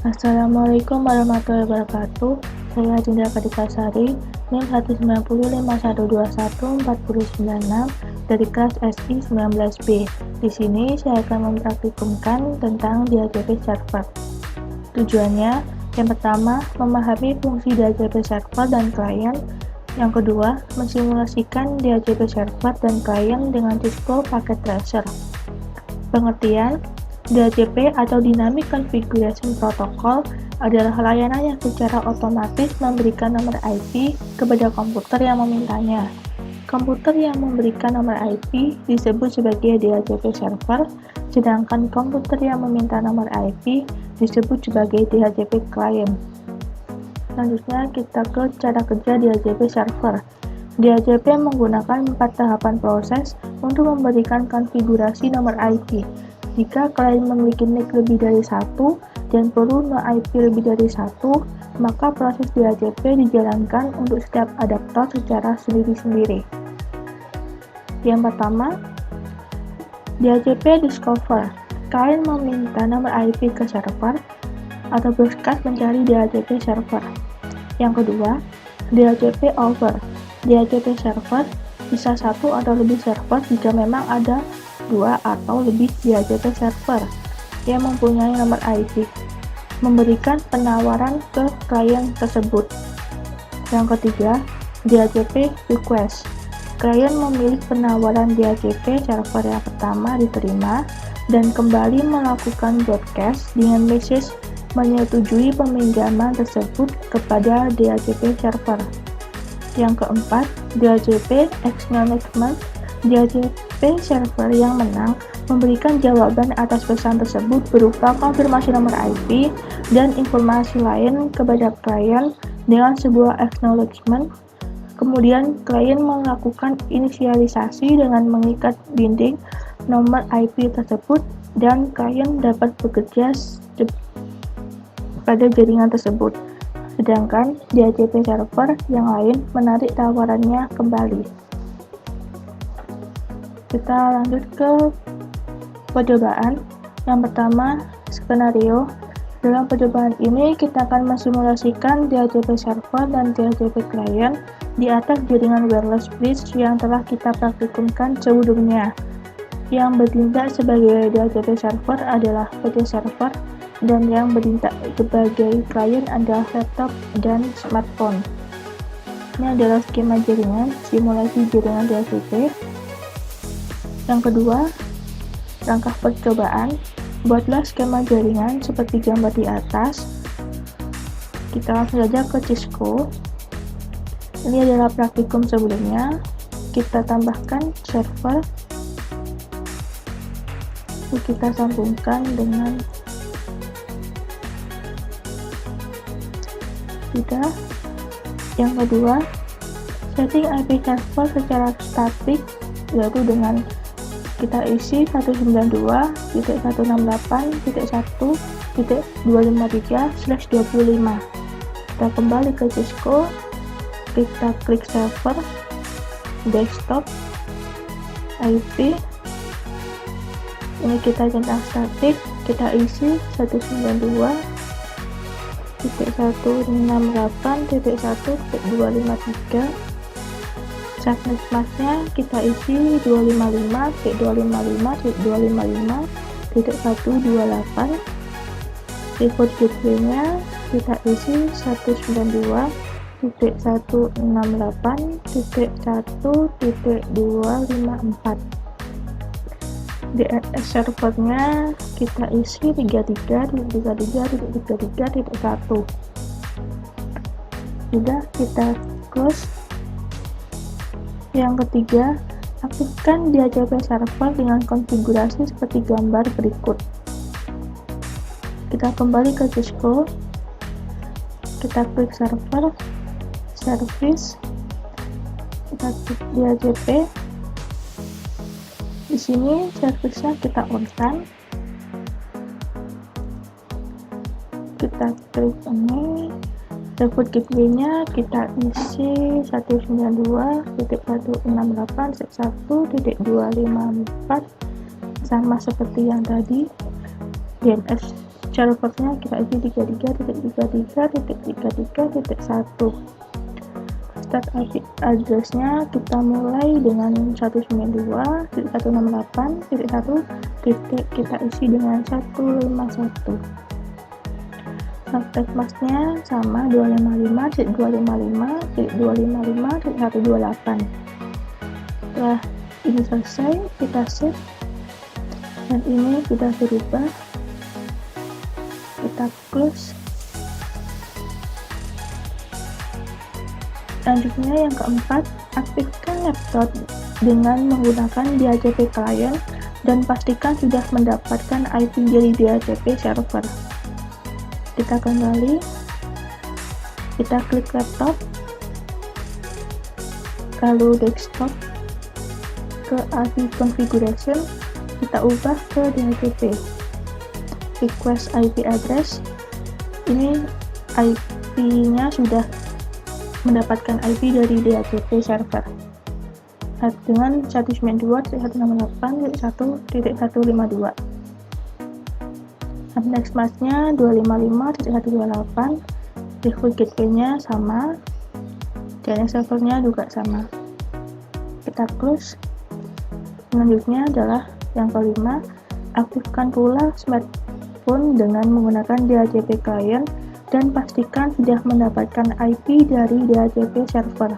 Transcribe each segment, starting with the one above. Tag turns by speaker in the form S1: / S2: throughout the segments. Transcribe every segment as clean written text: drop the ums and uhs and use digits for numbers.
S1: Assalamualaikum warahmatullahi wabarakatuh. Saya Dinda Kadikasari, NIM 19051214096 dari kelas SI 19B. Di sini saya akan mempraktikumkan tentang DHCP server. Tujuannya, yang pertama, memahami fungsi DHCP server dan klien. Yang kedua, mensimulasikan DHCP server dan klien dengan Cisco Packet Tracer. Pengertian, DHCP atau Dynamic Configuration Protocol adalah layanan yang secara otomatis memberikan nomor IP kepada komputer yang memintanya. Komputer yang memberikan nomor IP disebut sebagai DHCP server, sedangkan komputer yang meminta nomor IP disebut sebagai DHCP client. Selanjutnya kita ke cara kerja DHCP server. DHCP menggunakan 4 tahapan proses untuk memberikan konfigurasi nomor IP. Jika klien memiliki NIC lebih dari 1 dan perlu no IP lebih dari 1, maka proses DHCP dijalankan untuk setiap adaptor secara sendiri-sendiri. Yang pertama, DHCP Discover. Klien meminta nomor IP ke server atau broadcast mencari DHCP server. Yang kedua, DHCP Over. DHCP server bisa satu atau lebih server jika memang ada 2 atau lebih DHCP server yang mempunyai nomor IP, memberikan penawaran ke klien tersebut. Yang ketiga, DHCP Request. Klien memilih penawaran DHCP server yang pertama diterima dan kembali melakukan broadcast dengan message menyetujui peminjaman tersebut kepada DHCP server. Yang keempat, DHCP Acknowledgement. DHCP server yang menang memberikan jawaban atas pesan tersebut berupa konfirmasi nomor IP dan informasi lain kepada klien dengan sebuah acknowledgement. Kemudian, klien melakukan inisialisasi dengan mengikat binding nomor IP tersebut dan klien dapat bekerja pada jaringan tersebut. Sedangkan DHCP server yang lain menarik tawarannya kembali. Kita lanjut ke percobaan. Yang pertama, skenario. Dalam percobaan ini, kita akan mensimulasikan DHCP server dan DHCP client di atas jaringan wireless bridge yang telah kita praktikumkan sebelumnya. Yang bertindak sebagai DHCP server adalah PC server, dan yang bertindak sebagai klien adalah laptop dan smartphone. Ini adalah skema jaringan, simulasi jaringan DHCP. Yang kedua, langkah percobaan. Buatlah skema jaringan seperti gambar di atas. Kita langsung saja ke Cisco. Ini adalah praktikum sebelumnya. Kita tambahkan server. Kita sambungkan dengan tidak. Yang kedua, setting IP server secara statik, yaitu dengan kita isi 192.168.1.253/25. Kita kembali ke Cisco, kita klik server, desktop, IP. Ini kita centang statik, kita isi 192.168.1.253. Subnet masknya kita isi 255.255.255.128. Default gateway-nya kita isi 192.168.1.254. DNS servernya kita isi 33.33.33.1. Sudah, kita close. Yang ketiga, aktifkan DHCP server dengan konfigurasi seperti gambar berikut. Kita kembali ke Cisco, kita klik server, service, kita klik DHCP. Di sini service-nya kita on-kan. Kita klik ini. Default gateway-nya kita isi 192.168.1.254, sama seperti yang tadi. DNS servernya kita isi 33.33.33.1. Start IP address-nya kita mulai dengan 192.168.1 titik kita isi dengan 151. Subtext mask-nya sama 255.255.255.128. Setelah ini selesai, kita save dan ini sudah berubah. Kita close. Selanjutnya yang keempat, aktifkan laptop dengan menggunakan DHCP client dan pastikan sudah mendapatkan IP dari DHCP server. Kita kembali, kita klik laptop, lalu desktop, ke IP configuration, kita ubah ke DHCP. Request IP address, ini IP-nya sudah mendapatkan IP dari DHCP server dengan 192.168.1.152. Subnext mask-nya 255.128, default gateway-nya sama, DNS servernya juga sama. Kita close. Selanjutnya adalah yang kelima, aktifkan pula smartphone dengan menggunakan DHCP client dan pastikan sudah mendapatkan IP dari DHCP server.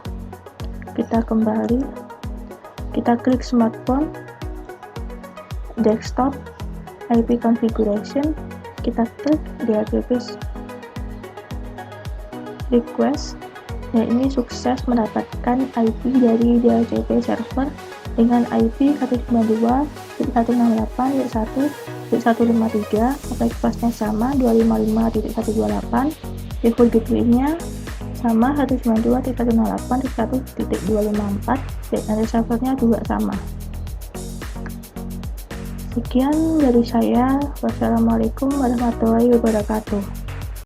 S1: Kita kembali, kita klik smartphone, desktop, IP configuration, kita klik DHCP request, dan ini sukses mendapatkan IP dari DHCP server dengan IP 192.168.1.153, objek pasnya sama 255.128, default gateway-nya sama 192.168.1.254, dan servernya juga sama. Sekian dari saya. Wassalamualaikum warahmatullahi wabarakatuh.